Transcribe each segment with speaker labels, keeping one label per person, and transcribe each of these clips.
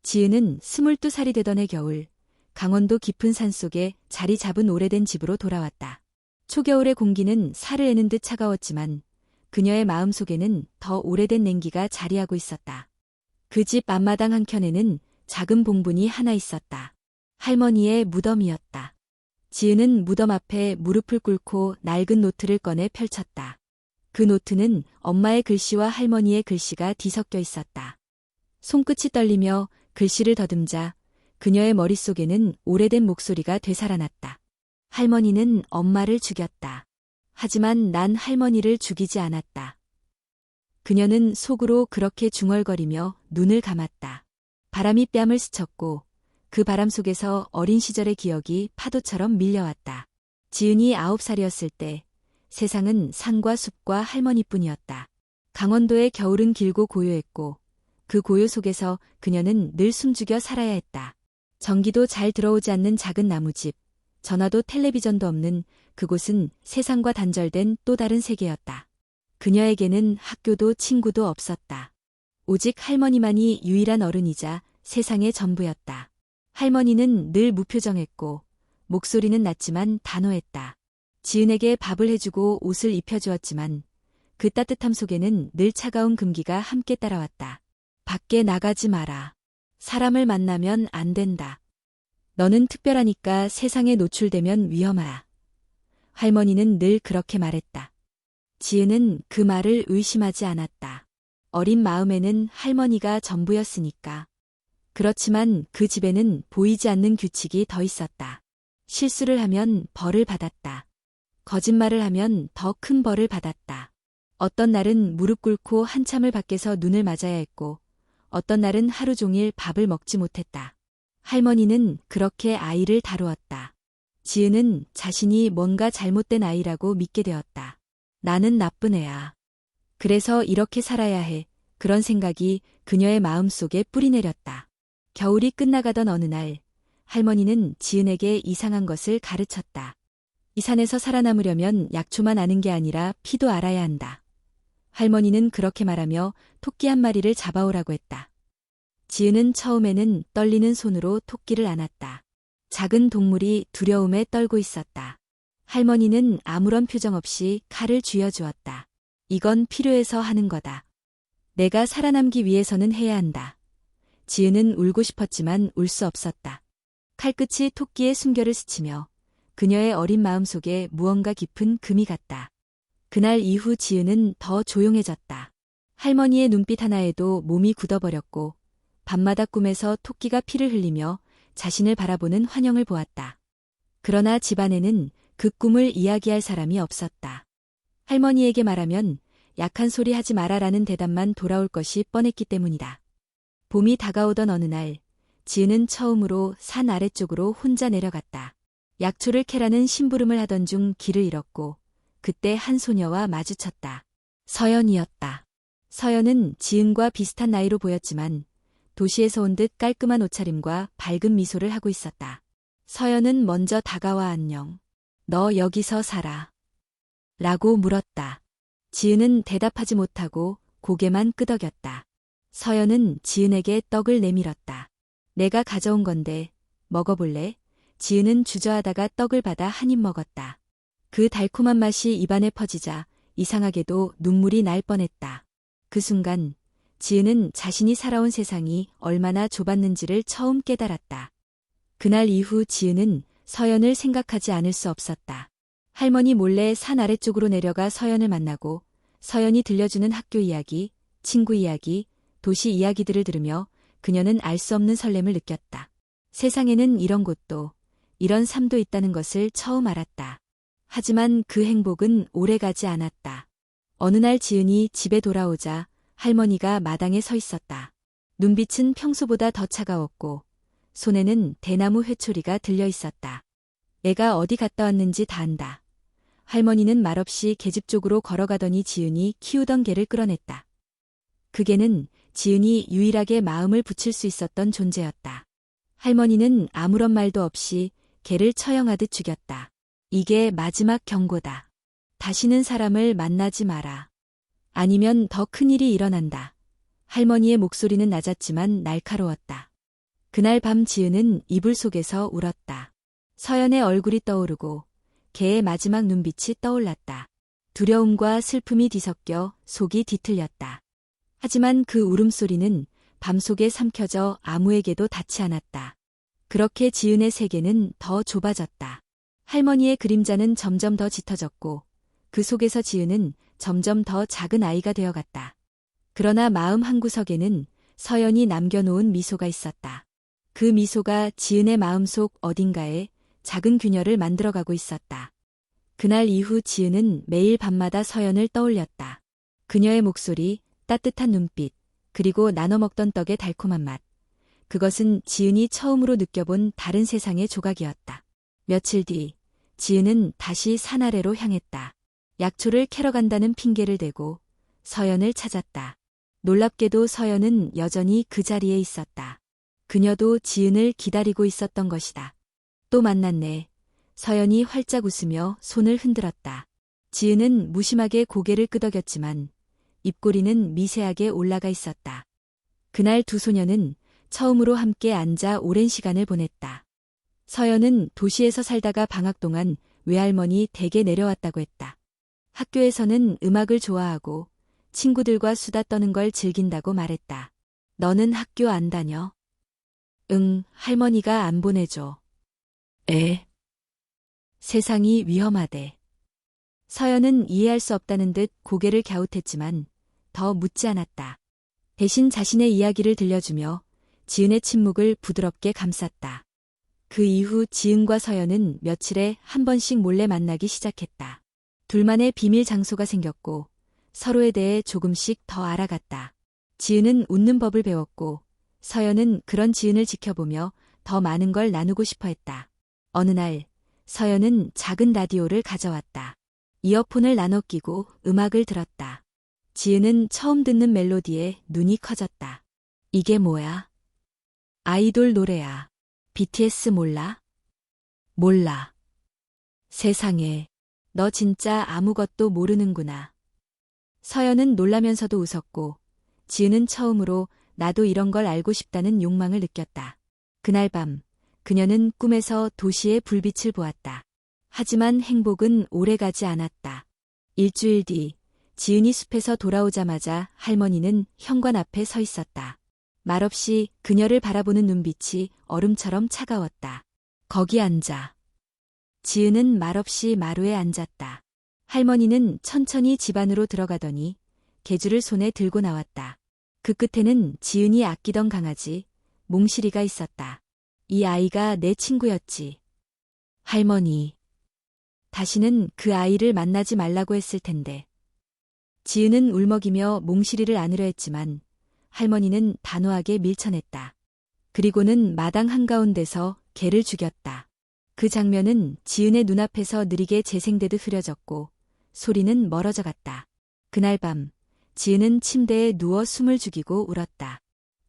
Speaker 1: 지은은 22살이 되던 해 겨울, 강원도 깊은 산속에 자리 잡은 오래된 집으로 돌아왔다. 초겨울의 공기는 살을 애는 듯 차가웠지만 그녀의 마음속에는 더 오래된 냉기가 자리하고 있었다. 그 집 앞마당 한켠에는 작은 봉분이 하나 있었다. 할머니의 무덤이었다. 지은은 무덤 앞에 무릎을 꿇고 낡은 노트를 꺼내 펼쳤다. 그 노트는 엄마의 글씨와 할머니의 글씨가 뒤섞여 있었다. 손끝이 떨리며 글씨를 더듬자 그녀의 머릿속에는 오래된 목소리가 되살아났다. 할머니는 엄마를 죽였다. 하지만 난 할머니를 죽이지 않았다. 그녀는 속으로 그렇게 중얼거리며 눈을 감았다. 바람이 뺨을 스쳤고 그 바람 속에서 어린 시절의 기억이 파도처럼 밀려왔다. 지은이 9살이었을 때 세상은 산과 숲과 할머니뿐이었다. 강원도의 겨울은 길고 고요했고 그 고요 속에서 그녀는 늘 숨죽여 살아야 했다. 전기도 잘 들어오지 않는 작은 나무집, 전화도 텔레비전도 없는 그곳은 세상과 단절된 또 다른 세계였다. 그녀에게는 학교도 친구도 없었다. 오직 할머니만이 유일한 어른이자 세상의 전부였다. 할머니는 늘 무표정했고 목소리는 낮지만 단호했다. 지은에게 밥을 해주고 옷을 입혀주었지만 그 따뜻함 속에는 늘 차가운 금기가 함께 따라왔다. 밖에 나가지 마라. 사람을 만나면 안 된다. 너는 특별하니까 세상에 노출되면 위험하다. 할머니는 늘 그렇게 말했다. 지은은 그 말을 의심하지 않았다. 어린 마음에는 할머니가 전부였으니까. 그렇지만 그 집에는 보이지 않는 규칙이 더 있었다. 실수를 하면 벌을 받았다. 거짓말을 하면 더 큰 벌을 받았다. 어떤 날은 무릎 꿇고 한참을 밖에서 눈을 맞아야 했고 어떤 날은 하루 종일 밥을 먹지 못했다. 할머니는 그렇게 아이를 다루었다. 지은은 자신이 뭔가 잘못된 아이라고 믿게 되었다. 나는 나쁜 애야. 그래서 이렇게 살아야 해. 그런 생각이 그녀의 마음속에 뿌리내렸다. 겨울이 끝나가던 어느 날, 할머니는 지은에게 이상한 것을 가르쳤다. 이 산에서 살아남으려면 약초만 아는 게 아니라 피도 알아야 한다. 할머니는 그렇게 말하며 토끼 한 마리를 잡아오라고 했다. 지은은 처음에는 떨리는 손으로 토끼를 안았다. 작은 동물이 두려움에 떨고 있었다. 할머니는 아무런 표정 없이 칼을 쥐어주었다. 이건 필요해서 하는 거다. 내가 살아남기 위해서는 해야 한다. 지은은 울고 싶었지만 울 수 없었다. 칼끝이 토끼의 숨결을 스치며 그녀의 어린 마음속에 무언가 깊은 금이 갔다. 그날 이후 지은은 더 조용해졌다. 할머니의 눈빛 하나에도 몸이 굳어버렸고 밤마다 꿈에서 토끼가 피를 흘리며 자신을 바라보는 환영을 보았다. 그러나 집안에는 그 꿈을 이야기할 사람이 없었다. 할머니에게 말하면 약한 소리 하지 마라라는 대답만 돌아올 것이 뻔했기 때문이다. 봄이 다가오던 어느 날, 지은은 처음으로 산 아래쪽으로 혼자 내려갔다. 약초를 캐라는 심부름을 하던 중 길을 잃었고 그때 한 소녀와 마주쳤다. 서연이었다. 서연은 지은과 비슷한 나이로 보였지만 도시에서 온 듯 깔끔한 옷차림과 밝은 미소를 하고 있었다. 서연은 먼저 다가와 안녕. 너 여기서 살아. 라고 물었다. 지은은 대답하지 못하고 고개만 끄덕였다. 서연은 지은에게 떡을 내밀었다. 내가 가져온 건데 먹어볼래? 지은은 주저하다가 떡을 받아 한 입 먹었다. 그 달콤한 맛이 입안에 퍼지자 이상하게도 눈물이 날 뻔했다. 그 순간 지은은 자신이 살아온 세상이 얼마나 좁았는지를 처음 깨달았다. 그날 이후 지은은 서연을 생각하지 않을 수 없었다. 할머니 몰래 산 아래쪽으로 내려가 서연을 만나고 서연이 들려주는 학교 이야기, 친구 이야기, 도시 이야기들을 들으며 그녀는 알 수 없는 설렘을 느꼈다. 세상에는 이런 곳도, 이런 삶도 있다는 것을 처음 알았다. 하지만 그 행복은 오래가지 않았다. 어느 날 지은이 집에 돌아오자 할머니가 마당에 서 있었다. 눈빛은 평소보다 더 차가웠고 손에는 대나무 회초리가 들려 있었다. 애가 어디 갔다 왔는지 다 안다. 할머니는 말없이 계집 쪽으로 걸어가더니 지은이 키우던 개를 끌어냈다. 그 개는 지은이 유일하게 마음을 붙일 수 있었던 존재였다. 할머니는 아무런 말도 없이 개를 처형하듯 죽였다. 이게 마지막 경고다. 다시는 사람을 만나지 마라. 아니면 더 큰 일이 일어난다. 할머니의 목소리는 낮았지만 날카로웠다. 그날 밤 지은은 이불 속에서 울었다. 서연의 얼굴이 떠오르고 개의 마지막 눈빛이 떠올랐다. 두려움과 슬픔이 뒤섞여 속이 뒤틀렸다. 하지만 그 울음소리는 밤속에 삼켜져 아무에게도 닿지 않았다. 그렇게 지은의 세계는 더 좁아졌다. 할머니의 그림자는 점점 더 짙어졌고 그 속에서 지은은 점점 더 작은 아이가 되어갔다. 그러나 마음 한구석에는 서연이 남겨놓은 미소가 있었다. 그 미소가 지은의 마음속 어딘가에 작은 균열을 만들어가고 있었다. 그날 이후 지은은 매일 밤마다 서연을 떠올렸다. 그녀의 목소리, 따뜻한 눈빛, 그리고 나눠 먹던 떡의 달콤한 맛. 그것은 지은이 처음으로 느껴본 다른 세상의 조각이었다. 며칠 뒤, 지은은 다시 산 아래로 향했다. 약초를 캐러 간다는 핑계를 대고 서연을 찾았다. 놀랍게도 서연은 여전히 그 자리에 있었다. 그녀도 지은을 기다리고 있었던 것이다. 또 만났네. 서연이 활짝 웃으며 손을 흔들었다. 지은은 무심하게 고개를 끄덕였지만 입꼬리는 미세하게 올라가 있었다. 그날 두 소녀는 처음으로 함께 앉아 오랜 시간을 보냈다. 서연은 도시에서 살다가 방학 동안 외할머니 댁에 내려왔다고 했다. 학교에서는 음악을 좋아하고 친구들과 수다 떠는 걸 즐긴다고 말했다. 너는 학교 안 다녀? 응, 할머니가 안 보내줘. 에? 세상이 위험하대. 서연은 이해할 수 없다는 듯 고개를 갸웃했지만 더 묻지 않았다. 대신 자신의 이야기를 들려주며 지은의 침묵을 부드럽게 감쌌다. 그 이후 지은과 서연은 며칠에 한 번씩 몰래 만나기 시작했다. 둘만의 비밀 장소가 생겼고 서로에 대해 조금씩 더 알아갔다. 지은은 웃는 법을 배웠고 서연은 그런 지은을 지켜보며 더 많은 걸 나누고 싶어 했다. 어느 날 서연은 작은 라디오를 가져왔다. 이어폰을 나눠 끼고 음악을 들었다. 지은은 처음 듣는 멜로디에 눈이 커졌다. 이게 뭐야? 아이돌 노래야. BTS 몰라? 몰라. 세상에, 너 진짜 아무것도 모르는구나. 서연은 놀라면서도 웃었고 지은은 처음으로 나도 이런 걸 알고 싶다는 욕망을 느꼈다. 그날 밤 그녀는 꿈에서 도시의 불빛을 보았다. 하지만 행복은 오래가지 않았다. 일주일 뒤 지은이 숲에서 돌아오자마자 할머니는 현관 앞에 서 있었다. 말없이 그녀를 바라보는 눈빛이 얼음처럼 차가웠다. 거기 앉아. 지은은 말없이 마루에 앉았다. 할머니는 천천히 집 안으로 들어가더니 개주를 손에 들고 나왔다. 그 끝에는 지은이 아끼던 강아지, 몽실이가 있었다. 이 아이가 내 친구였지. 할머니. 다시는 그 아이를 만나지 말라고 했을 텐데. 지은은 울먹이며 몽실이를 안으려 했지만 할머니는 단호하게 밀쳐냈다. 그리고는 마당 한가운데서 개를 죽였다. 그 장면은 지은의 눈앞에서 느리게 재생되듯 흐려졌고 소리는 멀어져 갔다. 그날 밤 지은은 침대에 누워 숨을 죽이고 울었다.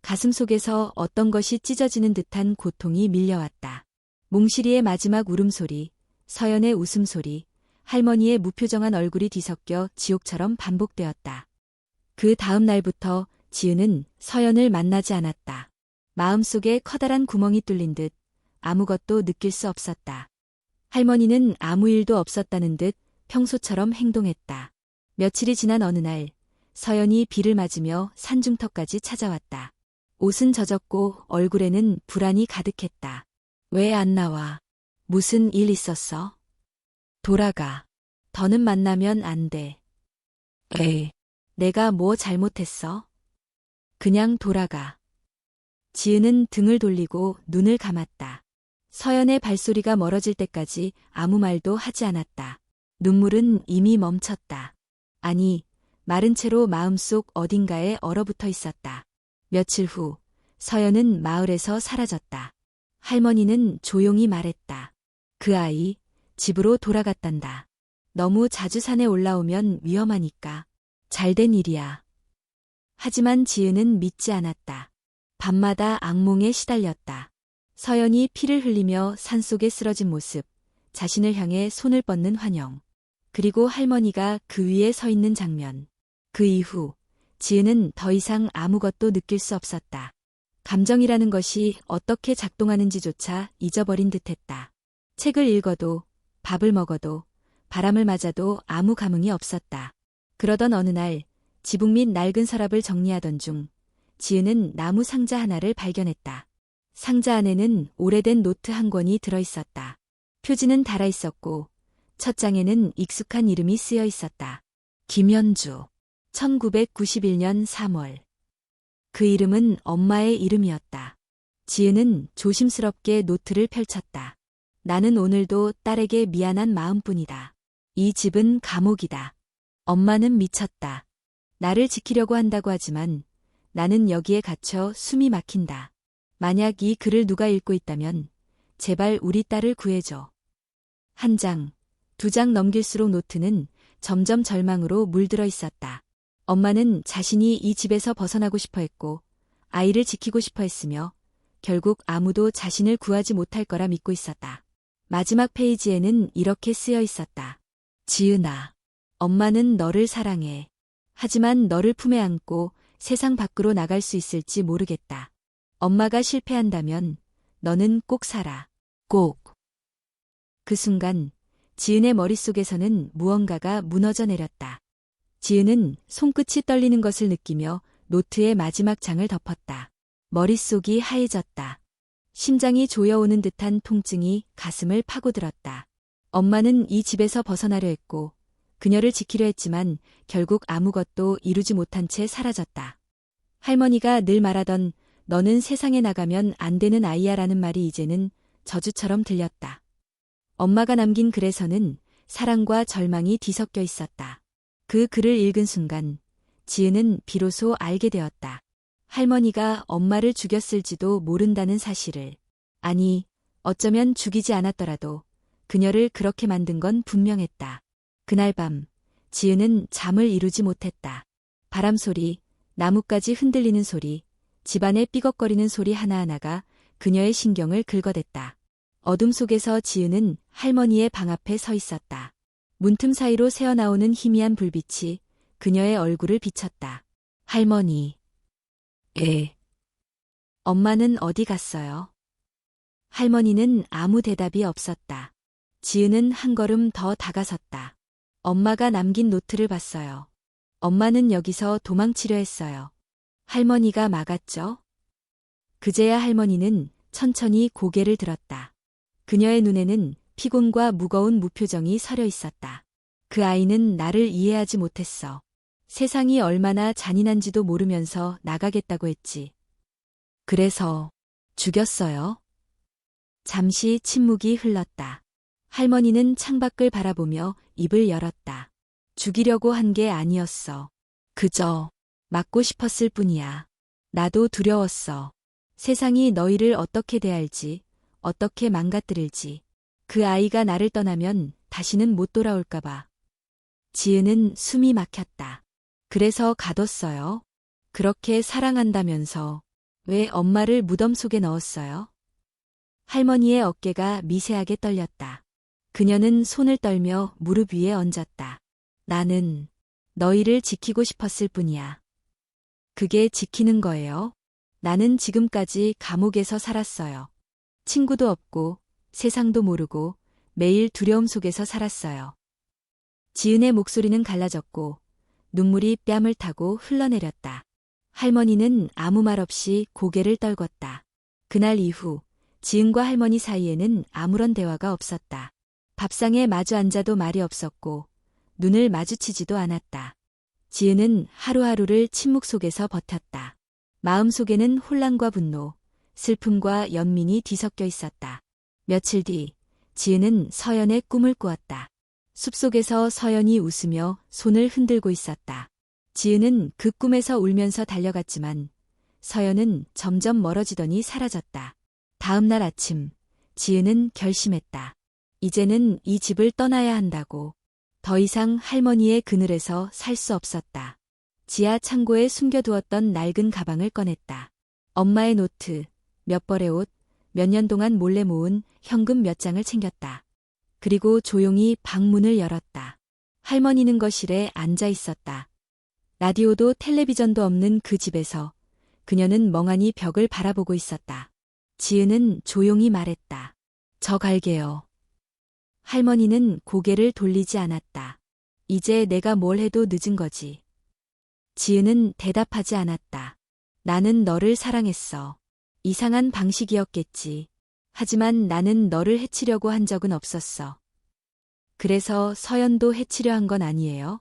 Speaker 1: 가슴속에서 어떤 것이 찢어지는 듯한 고통이 밀려왔다. 몽실이의 마지막 울음소리, 서연의 웃음소리, 할머니의 무표정한 얼굴이 뒤섞여 지옥처럼 반복되었다. 그 다음 날부터 지은은 서연을 만나지 않았다. 마음속에 커다란 구멍이 뚫린 듯 아무것도 느낄 수 없었다. 할머니는 아무 일도 없었다는 듯 평소처럼 행동했다. 며칠이 지난 어느 날 서연이 비를 맞으며 산중턱까지 찾아왔다. 옷은 젖었고 얼굴에는 불안이 가득했다. 왜 안 나와? 무슨 일 있었어? 돌아가. 더는 만나면 안 돼. 에이, 내가 뭐 잘못했어? 그냥 돌아가. 지은은 등을 돌리고 눈을 감았다. 서연의 발소리가 멀어질 때까지 아무 말도 하지 않았다. 눈물은 이미 멈췄다. 아니, 마른 채로 마음속 어딘가에 얼어붙어 있었다. 며칠 후 서연은 마을에서 사라졌다. 할머니는 조용히 말했다. 그 아이 집으로 돌아갔단다. 너무 자주 산에 올라오면 위험하니까. 잘된 일이야. 하지만 지은은 믿지 않았다. 밤마다 악몽에 시달렸다. 서연이 피를 흘리며 산속에 쓰러진 모습, 자신을 향해 손을 뻗는 환영, 그리고 할머니가 그 위에 서 있는 장면. 그 이후 지은은 더 이상 아무것도 느낄 수 없었다. 감정이라는 것이 어떻게 작동하는지조차 잊어버린 듯했다. 책을 읽어도, 밥을 먹어도, 바람을 맞아도 아무 감흥이 없었다. 그러던 어느 날, 지붕 및 낡은 서랍을 정리하던 중, 지은은 나무 상자 하나를 발견했다. 상자 안에는 오래된 노트 한 권이 들어있었다. 표지는 달아있었고, 첫 장에는 익숙한 이름이 쓰여 있었다. 김현주. 1991년 3월. 그 이름은 엄마의 이름이었다. 지은은 조심스럽게 노트를 펼쳤다. 나는 오늘도 딸에게 미안한 마음뿐이다. 이 집은 감옥이다. 엄마는 미쳤다. 나를 지키려고 한다고 하지만 나는 여기에 갇혀 숨이 막힌다. 만약 이 글을 누가 읽고 있다면 제발 우리 딸을 구해줘. 한 장, 두 장 넘길수록 노트는 점점 절망으로 물들어 있었다. 엄마는 자신이 이 집에서 벗어나고 싶어 했고 아이를 지키고 싶어 했으며 결국 아무도 자신을 구하지 못할 거라 믿고 있었다. 마지막 페이지에는 이렇게 쓰여 있었다. 지은아, 엄마는 너를 사랑해. 하지만 너를 품에 안고 세상 밖으로 나갈 수 있을지 모르겠다. 엄마가 실패한다면 너는 꼭 살아. 꼭. 그 순간 지은의 머릿속에서는 무언가가 무너져 내렸다. 지은은 손끝이 떨리는 것을 느끼며 노트의 마지막 장을 덮었다. 머릿속이 하얘졌다. 심장이 조여오는 듯한 통증이 가슴을 파고들었다. 엄마는 이 집에서 벗어나려 했고 그녀를 지키려 했지만 결국 아무것도 이루지 못한 채 사라졌다. 할머니가 늘 말하던 너는 세상에 나가면 안 되는 아이야라는 말이 이제는 저주처럼 들렸다. 엄마가 남긴 글에서는 사랑과 절망이 뒤섞여 있었다. 그 글을 읽은 순간 지은은 비로소 알게 되었다. 할머니가 엄마를 죽였을지도 모른다는 사실을. 아니, 어쩌면 죽이지 않았더라도 그녀를 그렇게 만든 건 분명했다. 그날 밤 지은은 잠을 이루지 못했다. 바람 소리, 나뭇가지 흔들리는 소리, 집안의 삐걱거리는 소리 하나하나가 그녀의 신경을 긁어댔다. 어둠 속에서 지은은 할머니의 방 앞에 서 있었다. 문틈 사이로 새어나오는 희미한 불빛이 그녀의 얼굴을 비쳤다. 할머니. 엄마는 어디 갔어요? 할머니는 아무 대답이 없었다. 지은은 한 걸음 더 다가섰다. 엄마가 남긴 노트를 봤어요. 엄마는 여기서 도망치려 했어요. 할머니가 막았죠? 그제야 할머니는 천천히 고개를 들었다. 그녀의 눈에는 피곤과 무거운 무표정이 서려 있었다. 그 아이는 나를 이해하지 못했어. 세상이 얼마나 잔인한지도 모르면서 나가겠다고 했지. 그래서 죽였어요? 잠시 침묵이 흘렀다. 할머니는 창밖을 바라보며 입을 열었다. 죽이려고 한 게 아니었어. 그저 맞고 싶었을 뿐이야. 나도 두려웠어. 세상이 너희를 어떻게 대할지, 어떻게 망가뜨릴지. 그 아이가 나를 떠나면 다시는 못 돌아올까 봐. 지은은 숨이 막혔다. 그래서 가뒀어요. 그렇게 사랑한다면서 왜 엄마를 무덤 속에 넣었어요? 할머니의 어깨가 미세하게 떨렸다. 그녀는 손을 떨며 무릎 위에 얹었다. 나는 너희를 지키고 싶었을 뿐이야. 그게 지키는 거예요? 나는 지금까지 감옥에서 살았어요. 친구도 없고 세상도 모르고 매일 두려움 속에서 살았어요. 지은의 목소리는 갈라졌고 눈물이 뺨을 타고 흘러내렸다. 할머니는 아무 말 없이 고개를 떨궜다. 그날 이후 지은과 할머니 사이에는 아무런 대화가 없었다. 밥상에 마주 앉아도 말이 없었고 눈을 마주치지도 않았다. 지은은 하루하루를 침묵 속에서 버텼다. 마음속에는 혼란과 분노, 슬픔과 연민이 뒤섞여 있었다. 며칠 뒤 지은은 서연의 꿈을 꾸었다. 숲속에서 서연이 웃으며 손을 흔들고 있었다. 지은은 그 꿈에서 울면서 달려갔지만 서연은 점점 멀어지더니 사라졌다. 다음 날 아침 지은은 결심했다. 이제는 이 집을 떠나야 한다고. 더 이상 할머니의 그늘에서 살 수 없었다. 지하 창고에 숨겨두었던 낡은 가방을 꺼냈다. 엄마의 노트, 몇 벌의 옷, 몇 년 동안 몰래 모은 현금 몇 장을 챙겼다. 그리고 조용히 방문을 열었다. 할머니는 거실에 앉아 있었다. 라디오도 텔레비전도 없는 그 집에서 그녀는 멍하니 벽을 바라보고 있었다. 지은은 조용히 말했다. 저 갈게요. 할머니는 고개를 돌리지 않았다. 이제 내가 뭘 해도 늦은 거지. 지은은 대답하지 않았다. 나는 너를 사랑했어. 이상한 방식이었겠지. 하지만 나는 너를 해치려고 한 적은 없었어. 그래서 서연도 해치려 한 건 아니에요?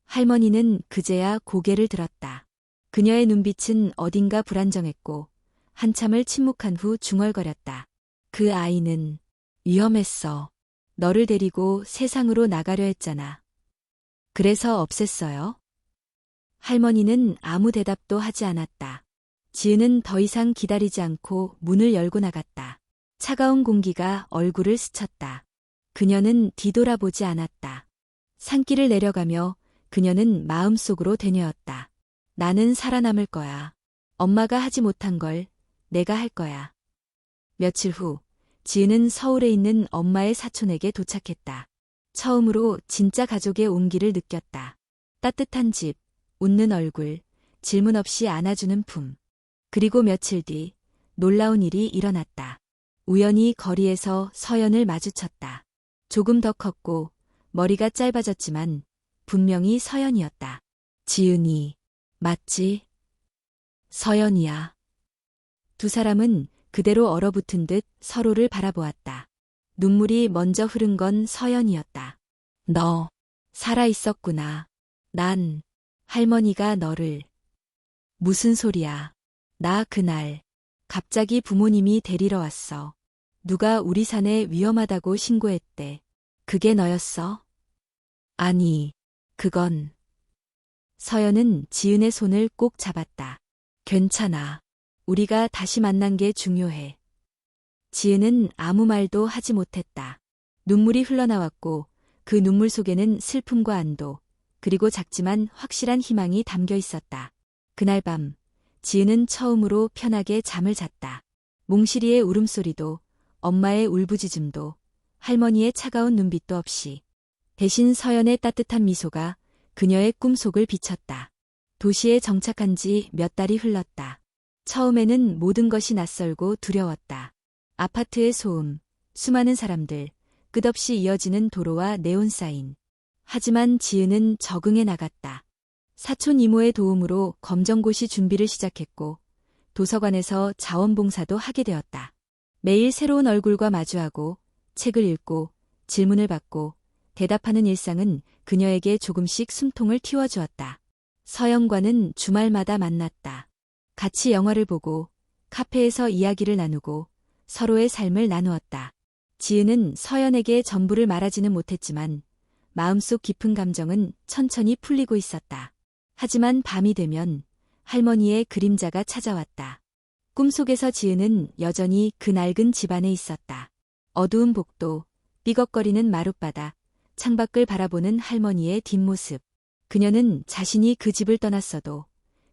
Speaker 1: 할머니는 그제야 고개를 들었다. 그녀의 눈빛은 어딘가 불안정했고 한참을 침묵한 후 중얼거렸다. 그 아이는 위험했어. 너를 데리고 세상으로 나가려 했잖아. 그래서 없앴어요? 할머니는 아무 대답도 하지 않았다. 지은은 더 이상 기다리지 않고 문을 열고 나갔다. 차가운 공기가 얼굴을 스쳤다. 그녀는 뒤돌아보지 않았다. 산길을 내려가며 그녀는 마음속으로 되뇌었다. 나는 살아남을 거야. 엄마가 하지 못한 걸 내가 할 거야. 며칠 후 지은은 서울에 있는 엄마의 사촌에게 도착했다. 처음으로 진짜 가족의 온기를 느꼈다. 따뜻한 집, 웃는 얼굴, 질문 없이 안아주는 품. 그리고 며칠 뒤 놀라운 일이 일어났다. 우연히 거리에서 서연을 마주쳤다. 조금 더 컸고 머리가 짧아졌지만 분명히 서연이었다. 지은이, 맞지? 서연이야. 두 사람은 그대로 얼어붙은 듯 서로를 바라보았다. 눈물이 먼저 흐른 건 서연이었다. 너, 살아있었구나. 난, 할머니가 너를. 무슨 소리야. 나 그날, 갑자기 부모님이 데리러 왔어. 누가 우리 산에 위험하다고 신고했대. 그게 너였어? 아니, 그건. 서연은 지은의 손을 꼭 잡았다. 괜찮아. 우리가 다시 만난 게 중요해. 지은은 아무 말도 하지 못했다. 눈물이 흘러나왔고 그 눈물 속에는 슬픔과 안도, 그리고 작지만 확실한 희망이 담겨 있었다. 그날 밤, 지은은 처음으로 편하게 잠을 잤다. 몽실이의 울음소리도, 엄마의 울부짖음도, 할머니의 차가운 눈빛도 없이. 대신 서연의 따뜻한 미소가 그녀의 꿈속을 비쳤다. 도시에 정착한 지 몇 달이 흘렀다. 처음에는 모든 것이 낯설고 두려웠다. 아파트의 소음, 수많은 사람들, 끝없이 이어지는 도로와 네온사인. 하지만 지은은 적응해 나갔다. 사촌 이모의 도움으로 검정고시 준비를 시작했고 도서관에서 자원봉사도 하게 되었다. 매일 새로운 얼굴과 마주하고 책을 읽고 질문을 받고 대답하는 일상은 그녀에게 조금씩 숨통을 틔워주었다. 서영과는 주말마다 만났다. 같이 영화를 보고 카페에서 이야기를 나누고 서로의 삶을 나누었다. 지은은 서연에게 전부를 말하지는 못했지만 마음속 깊은 감정은 천천히 풀리고 있었다. 하지만 밤이 되면 할머니의 그림자가 찾아왔다. 꿈속에서 지은은 여전히 그 낡은 집안에 있었다. 어두운 복도, 삐걱거리는 마룻바닥, 창밖을 바라보는 할머니의 뒷모습. 그녀는 자신이 그 집을 떠났어도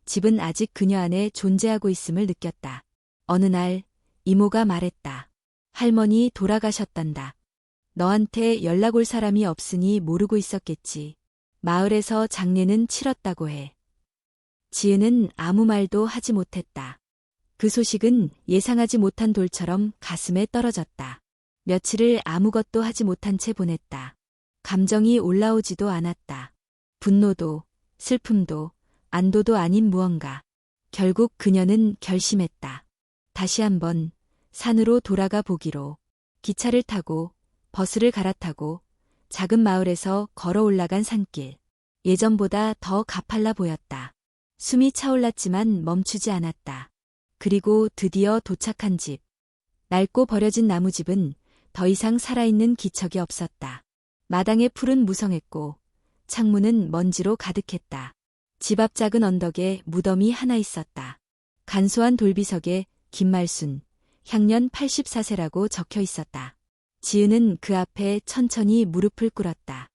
Speaker 1: 집은 아직 그녀 안에 존재하고 있음을 느꼈다. 어느 날 이모가 말했다. 할머니 돌아가셨단다. 너한테 연락 올 사람이 없으니 모르고 있었겠지. 마을에서 장례는 치렀다고 해. 지은은 아무 말도 하지 못했다. 그 소식은 예상하지 못한 돌처럼 가슴에 떨어졌다. 며칠을 아무것도 하지 못한 채 보냈다. 감정이 올라오지도 않았다. 분노도, 슬픔도, 안도도 아닌 무언가. 결국 그녀는 결심했다. 다시 한번 산으로 돌아가 보기로. 기차를 타고 버스를 갈아타고 작은 마을에서 걸어 올라간 산길. 예전보다 더 가팔라 보였다. 숨이 차올랐지만 멈추지 않았다. 그리고 드디어 도착한 집. 낡고 버려진 나무집은 더 이상 살아있는 기척이 없었다. 마당의 풀은 무성했고 창문은 먼지로 가득했다. 집 앞 작은 언덕에 무덤이 하나 있었다. 간소한 돌비석에 김말순, 향년 84세라고 적혀 있었다. 지은은 그 앞에 천천히 무릎을 꿇었다.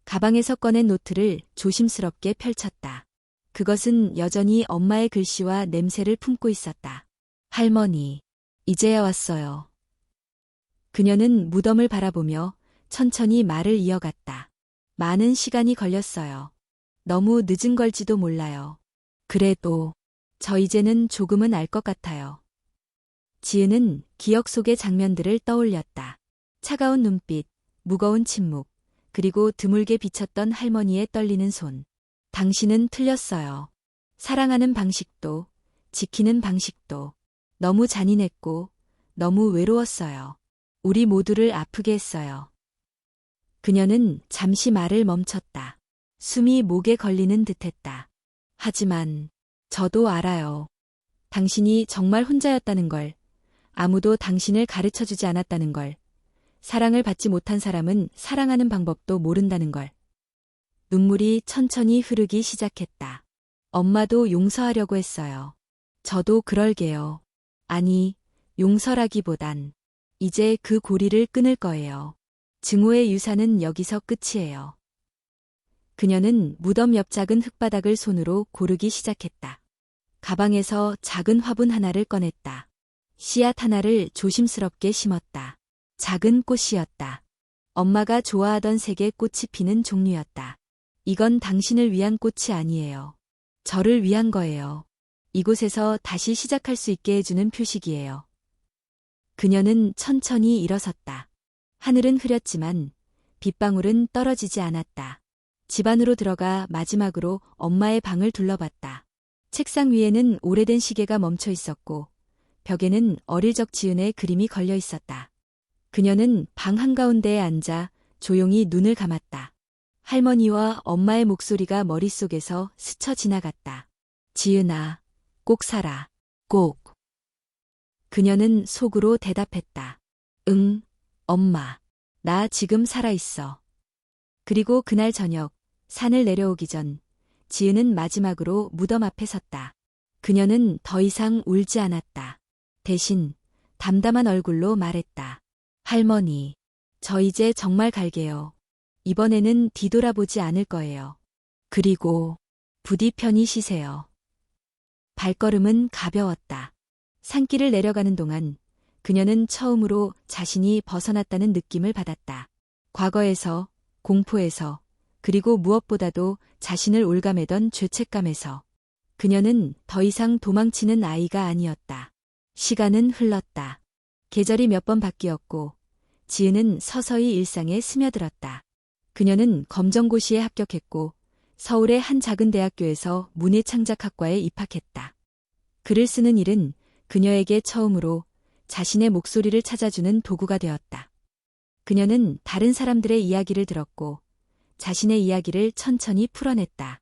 Speaker 1: 가방에서 꺼낸 노트를 조심스럽게 펼쳤다. 그것은 여전히 엄마의 글씨와 냄새를 품고 있었다. 할머니, 이제야 왔어요. 그녀는 무덤을 바라보며 천천히 말을 이어갔다. 많은 시간이 걸렸어요. 너무 늦은 걸지도 몰라요. 그래도 저 이제는 조금은 알 것 같아요. 지은은 기억 속의 장면들을 떠올렸다. 차가운 눈빛, 무거운 침묵, 그리고 드물게 비쳤던 할머니의 떨리는 손. 당신은 틀렸어요. 사랑하는 방식도, 지키는 방식도 너무 잔인했고, 너무 외로웠어요. 우리 모두를 아프게 했어요. 그녀는 잠시 말을 멈췄다. 숨이 목에 걸리는 듯했다. 하지만 저도 알아요. 당신이 정말 혼자였다는 걸, 아무도 당신을 가르쳐주지 않았다는 걸, 사랑을 받지 못한 사람은 사랑하는 방법도 모른다는 걸. 눈물이 천천히 흐르기 시작했다. 엄마도 용서하려고 했어요. 저도 그럴게요. 아니, 용서라기보단 이제 그 고리를 끊을 거예요. 증오의 유산은 여기서 끝이에요. 그녀는 무덤 옆 작은 흙바닥을 손으로 고르기 시작했다. 가방에서 작은 화분 하나를 꺼냈다. 씨앗 하나를 조심스럽게 심었다. 작은 꽃이었다. 엄마가 좋아하던 색의 꽃이 피는 종류였다. 이건 당신을 위한 꽃이 아니에요. 저를 위한 거예요. 이곳에서 다시 시작할 수 있게 해주는 표식이에요. 그녀는 천천히 일어섰다. 하늘은 흐렸지만 빗방울은 떨어지지 않았다. 집 안으로 들어가 마지막으로 엄마의 방을 둘러봤다. 책상 위에는 오래된 시계가 멈춰 있었고 벽에는 어릴 적 지은의 그림이 걸려 있었다. 그녀는 방 한가운데에 앉아 조용히 눈을 감았다. 할머니와 엄마의 목소리가 머릿속에서 스쳐 지나갔다. 지은아, 꼭 살아. 꼭. 그녀는 속으로 대답했다. 응, 엄마. 나 지금 살아있어. 그리고 그날 저녁, 산을 내려오기 전, 지은은 마지막으로 무덤 앞에 섰다. 그녀는 더 이상 울지 않았다. 대신 담담한 얼굴로 말했다. 할머니, 저 이제 정말 갈게요. 이번에는 뒤돌아보지 않을 거예요. 그리고 부디 편히 쉬세요. 발걸음은 가벼웠다. 산길을 내려가는 동안 그녀는 처음으로 자신이 벗어났다는 느낌을 받았다. 과거에서, 공포에서, 그리고 무엇보다도 자신을 올가매던 죄책감에서 그녀는 더 이상 도망치는 아이가 아니었다. 시간은 흘렀다. 계절이 몇 번 바뀌었고 지은은 서서히 일상에 스며들었다. 그녀는 검정고시에 합격했고 서울의 한 작은 대학교에서 문예창작학과에 입학했다. 글을 쓰는 일은 그녀에게 처음으로 자신의 목소리를 찾아주는 도구가 되었다. 그녀는 다른 사람들의 이야기를 들었고 자신의 이야기를 천천히 풀어냈다.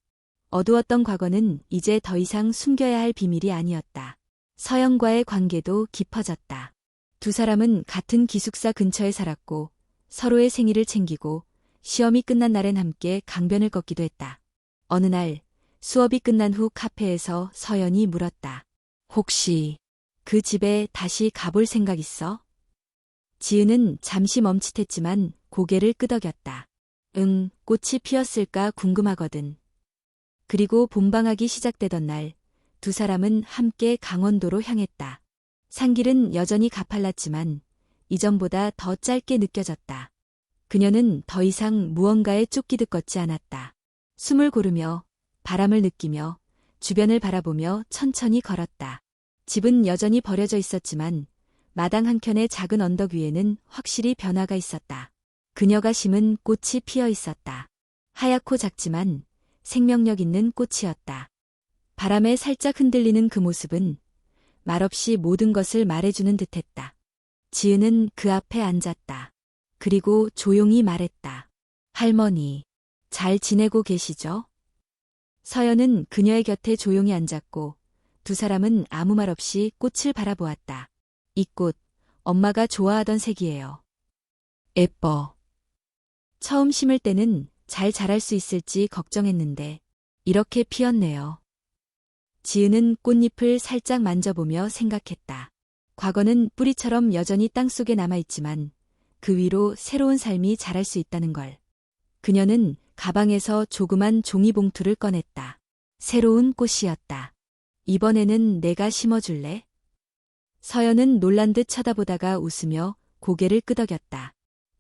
Speaker 1: 어두웠던 과거는 이제 더 이상 숨겨야 할 비밀이 아니었다. 서영과의 관계도 깊어졌다. 두 사람은 같은 기숙사 근처에 살았고 서로의 생일을 챙기고 시험이 끝난 날엔 함께 강변을 걷기도 했다. 어느 날 수업이 끝난 후 카페에서 서연이 물었다. 혹시 그 집에 다시 가볼 생각 있어? 지은은 잠시 멈칫했지만 고개를 끄덕였다. 응, 꽃이 피었을까 궁금하거든. 그리고 봄방학이 시작되던 날, 두 사람은 함께 강원도로 향했다. 산길은 여전히 가팔랐지만 이전보다 더 짧게 느껴졌다. 그녀는 더 이상 무언가에 쫓기듯 걷지 않았다. 숨을 고르며 바람을 느끼며 주변을 바라보며 천천히 걸었다. 집은 여전히 버려져 있었지만 마당 한켠의 작은 언덕 위에는 확실히 변화가 있었다. 그녀가 심은 꽃이 피어 있었다. 하얗고 작지만 생명력 있는 꽃이었다. 바람에 살짝 흔들리는 그 모습은 말없이 모든 것을 말해주는 듯했다. 지은은 그 앞에 앉았다. 그리고 조용히 말했다. 할머니, 잘 지내고 계시죠? 서연은 그녀의 곁에 조용히 앉았고 두 사람은 아무 말 없이 꽃을 바라보았다. 이 꽃, 엄마가 좋아하던 색이에요. 예뻐. 처음 심을 때는 잘 자랄 수 있을지 걱정했는데 이렇게 피었네요. 지은은 꽃잎을 살짝 만져보며 생각했다. 과거는 뿌리처럼 여전히 땅속에 남아있지만 그 위로 새로운 삶이 자랄 수 있다는 걸. 그녀는 가방에서 조그만 종이봉투를 꺼냈다. 새로운 꽃이었다. 이번에는 내가 심어줄래? 서연은 놀란 듯 쳐다보다가 웃으며 고개를 끄덕였다.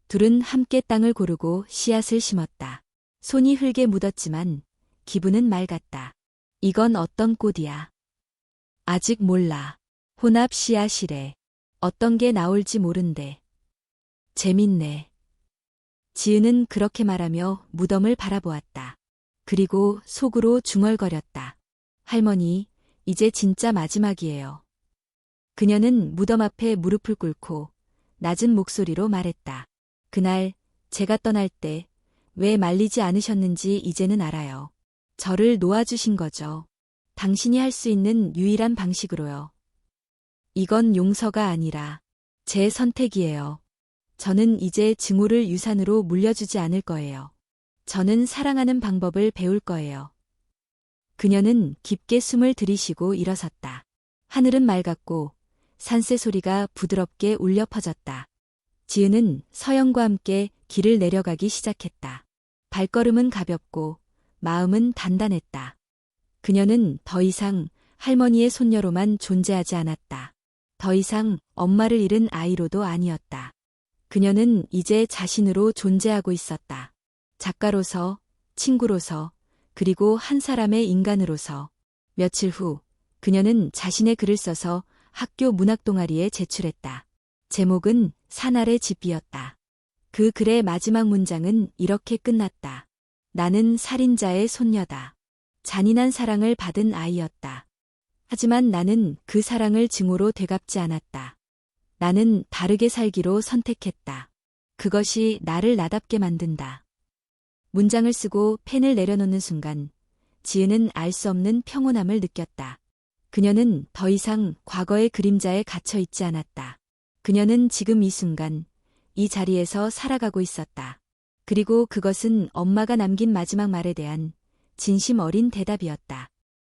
Speaker 1: 둘은 함께 땅을 고르고 씨앗을 심었다. 손이 흙에 묻었지만 기분은 맑았다. 이건 어떤 꽃이야? 아직 몰라. 혼합 씨앗이래. 어떤 게 나올지 모른대. 재밌네. 지은은 그렇게 말하며 무덤을 바라보았다. 그리고 속으로 중얼거렸다. 할머니, 이제 진짜 마지막이에요. 그녀는 무덤 앞에 무릎을 꿇고 낮은 목소리로 말했다. 그날 제가 떠날 때 왜 말리지 않으셨는지 이제는 알아요. 저를 놓아주신 거죠. 당신이 할 수 있는 유일한 방식으로요. 이건 용서가 아니라 제 선택이에요. 저는 이제 증오를 유산으로 물려주지 않을 거예요. 저는 사랑하는 방법을 배울 거예요. 그녀는 깊게 숨을 들이쉬고 일어섰다. 하늘은 맑았고 산새 소리가 부드럽게 울려 퍼졌다. 지은은 서영과 함께 길을 내려가기 시작했다. 발걸음은 가볍고 마음은 단단했다. 그녀는 더 이상 할머니의 손녀로만 존재하지 않았다. 더 이상 엄마를 잃은 아이로도 아니었다. 그녀는 이제 자신으로 존재하고 있었다. 작가로서, 친구로서, 그리고 한 사람의 인간으로서. 며칠 후, 그녀는 자신의 글을 써서 학교 문학 동아리에 제출했다. 제목은 산 아래 집이었다. 그 글의 마지막 문장은 이렇게 끝났다. 나는 살인자의 손녀다. 잔인한 사랑을 받은 아이였다. 하지만 나는 그 사랑을 증오로 되갚지 않았다. 나는 다르게 살기로 선택했다. 그것이 나를 나답게 만든다. 문장을 쓰고 펜을 내려놓는 순간 지은은 알 수 없는 평온함을 느꼈다. 그녀는 더 이상 과거의 그림자에 갇혀 있지 않았다. 그녀는 지금 이 순간 이 자리에서 살아가고 있었다. 그리고 그것은 엄마가 남긴 마지막 말에 대한 진심 어린 대답이었다.